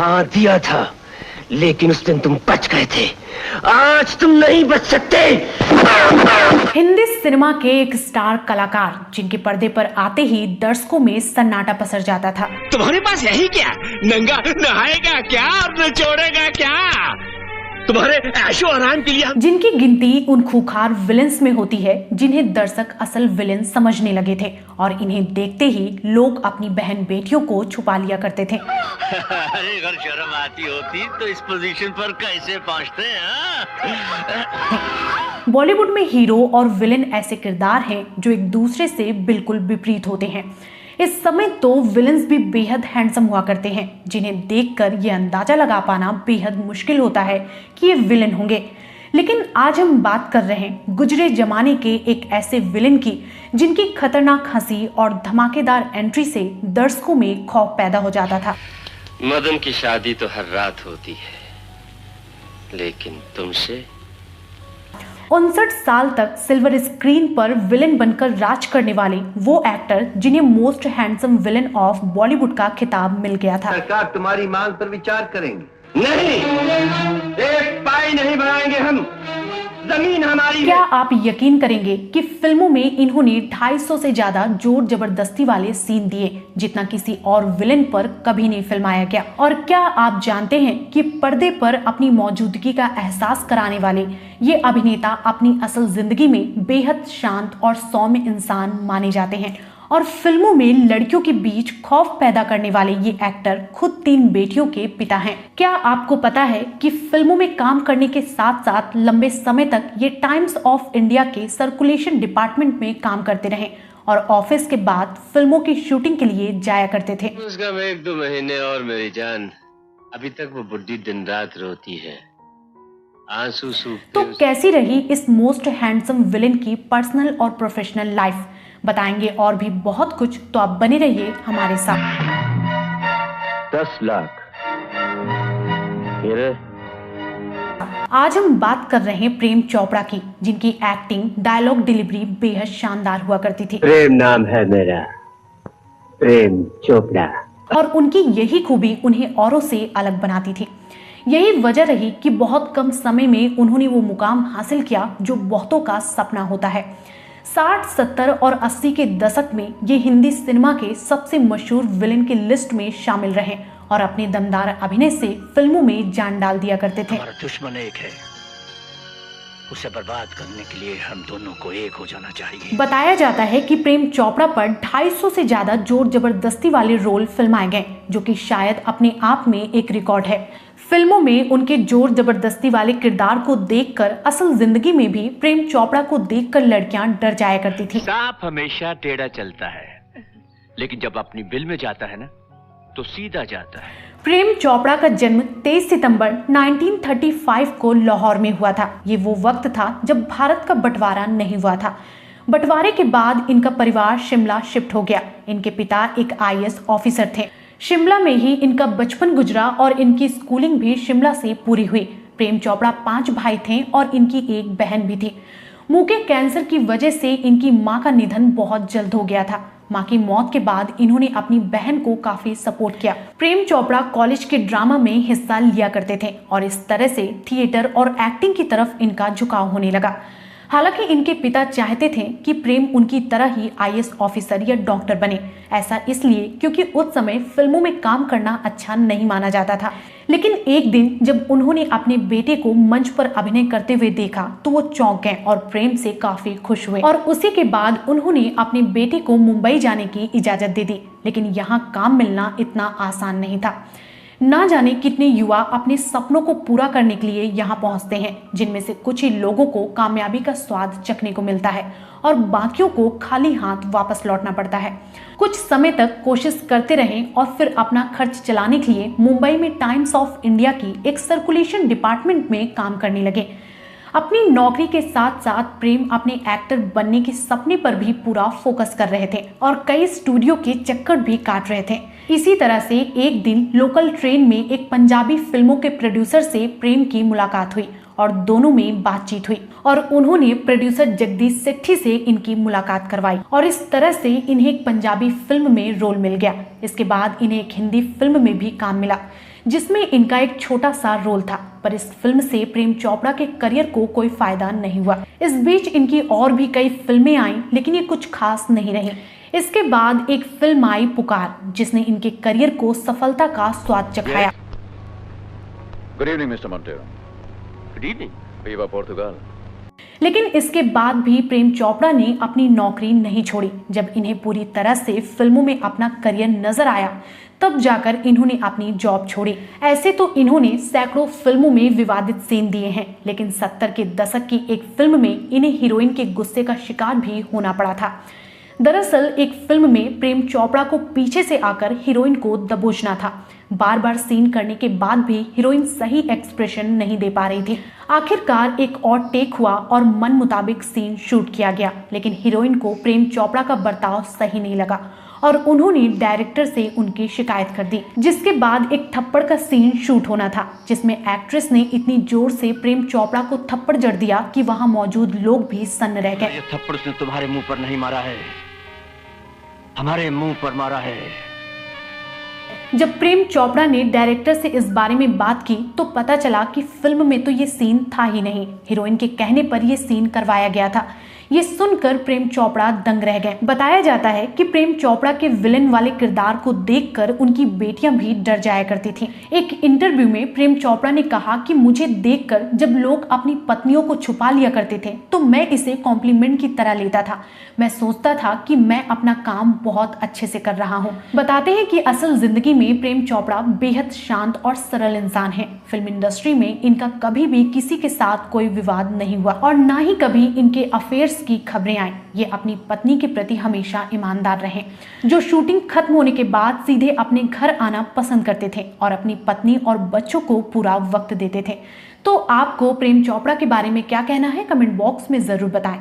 हाँ दिया था, लेकिन उस दिन तुम बच गए थे। आज तुम नहीं बच सकते। हिंदी सिनेमा के एक स्टार कलाकार जिनके पर्दे पर आते ही दर्शकों में सन्नाटा पसर जाता था। तुम्हारे पास यही क्या? नंगा नहाएगा क्या और निचोड़ेगा क्या? तुम्हारे ऐशो आराम के लिए। जिनकी गिनती उन खूंखार विलेंस में होती है जिन्हें दर्शक असल विलेन समझने लगे थे और इन्हें देखते ही लोग अपनी बहन बेटियों को छुपा लिया करते थे। अरे अगर शर्म आती होती तो इस पोजीशन पर कैसे पहुंचते हैं? बॉलीवुड में हीरो और विलेन ऐसे किरदार हैं जो एक दूसरे से बिल्कुल विपरीत होते हैं। इस समय तो विलेंस भी बेहद हैंडसम हुआ करते हैं जिन्हें देखकर ये अंदाजा लगा पाना बेहद मुश्किल होता है कि ये विलेन होंगे। लेकिन आज हम बात कर रहे हैं गुजरे जमाने के एक ऐसे विलेन की जिनकी खतरनाक हंसी और धमाकेदार एंट्री से दर्शकों में खौफ पैदा हो जाता था। मदन की शादी तो हर रात होती है, लेकिन तुमसे 59 साल तक सिल्वर स्क्रीन पर विलेन बनकर राज करने वाले वो एक्टर जिन्हें most handsome villain of Bollywood का खिताब मिल गया था। सरकार तुम्हारी मांग पर विचार करेंगे। नहीं, एक पाई नहीं बढ़ाएंगे हम। जमीन हमारी है। क्या आप यकीन करेंगे कि फिल्मों में इन्होंने 250 से ज्यादा जोर जबरदस्ती वाले सीन दिए जितना किसी और विलेन पर कभी नहीं फिल्माया गया। और क्या आप जानते हैं कि पर्दे पर अपनी मौजूदगी का एहसास कराने वाले ये अभिनेता अपनी असल जिंदगी में बेहद शांत और सौम्य इंसान माने जाते हैं और फिल्मों में लड़कियों के बीच खौफ पैदा करने वाले ये एक्टर खुद 3 बेटियों के पिता हैं। क्या आपको पता है कि फिल्मों में काम करने के साथ साथ लंबे समय तक ये टाइम्स ऑफ इंडिया के सर्कुलेशन डिपार्टमेंट में काम करते रहे और ऑफिस के बाद फिल्मों की शूटिंग के लिए जाया करते थे। उसका मैं 1-2 महीने और मेरी जान, अभी तक वो बुड्ढी दिन रात रोती है, आंसू सूखते। तो कैसी रही इस मोस्ट हैंडसम विलेन की पर्सनल और प्रोफेशनल लाइफ, बताएंगे और भी बहुत कुछ, तो आप बने रहिए हमारे साथ। 10 लाख। आज हम बात कर रहे हैं प्रेम चोपड़ा की, जिनकी एक्टिंग, डायलॉग डिलीवरी बेहद शानदार हुआ करती थी। प्रेम नाम है मेरा, प्रेम चोपड़ा। और उनकी यही खूबी उन्हें औरों से अलग बनाती थी। यही वजह रही कि बहुत कम समय में उन्होंने वो मुकाम हासिल किया जो बहुतों का सपना होता है। 60, 70 और 80 के दशक में ये हिंदी सिनेमा के सबसे मशहूर विलेन की लिस्ट में शामिल रहे और अपने दमदार अभिनय से फिल्मों में जान डाल दिया करते थे। हमारा दुश्मन एक है, उसे बर्बाद करने के लिए हम दोनों को एक हो जाना चाहिए। बताया जाता है कि प्रेम चोपड़ा पर 250 से ज्यादा जोर जबरदस्ती वाले रोल फिल्माए गए, जो कि शायद अपने आप में एक रिकॉर्ड है। फिल्मों में उनके जोर जबरदस्ती वाले किरदार को देखकर असल जिंदगी में भी प्रेम चोपड़ा को देखकर लड़कियां डर जाया करती थी। सांप हमेशा टेढ़ा चलता है, लेकिन जब अपनी बिल में जाता है ना तो सीधा जाता है। प्रेम चोपड़ा का जन्म 23 सितंबर 1935 को लाहौर में हुआ था। ये वो वक्त था जब भारत का बंटवारा नहीं हुआ था। बंटवारे के बाद इनका परिवार शिमला शिफ्ट हो गया। इनके पिता एक IAS ऑफिसर थे। शिमला में ही इनका बचपन गुजरा और इनकी स्कूलिंग भी शिमला से पूरी हुई। प्रेम चोपड़ा 5 भाई थे और इनकी एक बहन भी थी। मुंह के कैंसर की वजह से इनकी मां का निधन बहुत जल्द हो गया था। मां की मौत के बाद इन्होंने अपनी बहन को काफी सपोर्ट किया। प्रेम चोपड़ा कॉलेज के ड्रामा में हिस्सा लिया करते थे और इस तरह से थिएटर और एक्टिंग की तरफ इनका झुकाव होने लगा। हालांकि इनके पिता चाहते थे कि प्रेम उनकी तरह ही IAS ऑफिसर या डॉक्टर बने। ऐसा इसलिए क्योंकि उस समय फिल्मों में काम करना अच्छा नहीं माना जाता था। लेकिन एक दिन जब उन्होंने अपने बेटे को मंच पर अभिनय करते हुए देखा तो वो चौंक गए और प्रेम से काफी खुश हुए और उसी के बाद उन्होंने अपने बेटे को मुंबई जाने की इजाजत दे दी। लेकिन यहाँ काम मिलना इतना आसान नहीं था। ना जाने कितने युवा अपने सपनों को पूरा करने के लिए यहाँ पहुँचते हैं, जिनमें से कुछ ही लोगों को कामयाबी का स्वाद चखने को मिलता है और बाकियों को खाली हाथ वापस लौटना पड़ता है। कुछ समय तक कोशिश करते रहे और फिर अपना खर्च चलाने के लिए मुंबई में टाइम्स ऑफ इंडिया की एक सर्कुलेशन डिपार्टमेंट में काम करने लगे। अपनी नौकरी के साथ साथ प्रेम अपने एक्टर बनने के सपने पर भी पूरा फोकस कर रहे थे और कई स्टूडियो के चक्कर भी काट रहे थे। इसी तरह से एक दिन लोकल ट्रेन में एक पंजाबी फिल्मों के प्रोड्यूसर से प्रेम की मुलाकात हुई और दोनों में बातचीत हुई और उन्होंने प्रोड्यूसर जगदीश सेठी से इनकी मुलाकात करवाई और इस तरह से इन्हें एक पंजाबी फिल्म में रोल मिल गया। इसके बाद इन्हें एक हिंदी फिल्म में भी काम मिला जिसमें इनका एक छोटा सा रोल था, पर इस फिल्म से प्रेम चोपड़ा के करियर को कोई फायदा नहीं हुआ। इस बीच इनकी और भी कई फिल्में आईं, लेकिन ये कुछ खास नहीं रही। इसके बाद एक फिल्म आई पुकार, जिसने इनके करियर को सफलता का स्वाद चखाया। Good evening mister Montero. Good evening. Viva Portugal. लेकिन इसके बाद भी प्रेम चोपड़ा ने अपनी नौकरी नहीं छोड़ी। जब इन्हें पूरी तरह से फिल्मों में अपना करियर नजर आया, तब जाकर इन्होंने अपनी जॉब छोड़ी। ऐसे तो इन्होंने सैकड़ों फिल्मों में विवादित सीन दिए हैं, लेकिन 70 के दशक की एक फिल्म में इन्हें हीरोइन के गुस्से का शिकार भी होना पड़ा था। दरअसल एक फिल्म में प्रेम चोपड़ा को पीछे से आकर हीरोइन को दबोचना था। बार बार सीन करने के बाद भी हीरोइन सही एक्सप्रेशन नहीं दे पा रही थी। आखिरकार एक और टेक हुआ और मन मुताबिक सीन शूट किया गया, लेकिन हीरोइन को प्रेम चोपड़ा का बर्ताव सही नहीं लगा और उन्होंने डायरेक्टर से उनकी शिकायत कर दी। जिसके बाद एक थप्पड़ का सीन शूट होना था, जिसमें एक्ट्रेस ने इतनी जोर से प्रेम चोपड़ा को थप्पड़ जड़ दिया कि वहां मौजूद लोग भी सन्न रह गए। ये थप्पड़ उसने तुम्हारे मुंह पर नहीं मारा है, हमारे मुंह पर मारा है। जब प्रेम चोपड़ा ने डायरेक्टर से इस बारे में बात की, तो पता चला कि फिल्म में तो ये सीन था ही नहीं। हीरोइन के कहने पर यह सीन करवाया गया था। ये सुनकर प्रेम चोपड़ा दंग रह गए। बताया जाता है कि प्रेम चोपड़ा के विलेन वाले किरदार को देखकर उनकी बेटियां भी डर जाया करती थीं। एक इंटरव्यू में प्रेम चोपड़ा ने कहा कि मुझे देखकर जब लोग अपनी पत्नियों को छुपा लिया करते थे, तो मैं इसे कॉम्प्लीमेंट की तरह लेता था। मैं सोचता था कि मैं अपना काम बहुत अच्छे से कर रहा हूँ। बताते हैं कि असल जिंदगी में प्रेम चोपड़ा बेहद शांत और सरल इंसान हैं। फिल्म इंडस्ट्री में इनका कभी भी किसी के साथ कोई विवाद नहीं हुआ और ना ही कभी इनके अफेयर्स की खबरें आई। ये अपनी पत्नी के प्रति हमेशा ईमानदार रहे, जो शूटिंग खत्म होने के बाद सीधे अपने घर आना पसंद करते थे और अपनी पत्नी और बच्चों को पूरा वक्त देते थे। तो आपको प्रेम चोपड़ा के बारे में क्या कहना है, कमेंट बॉक्स में जरूर बताएं।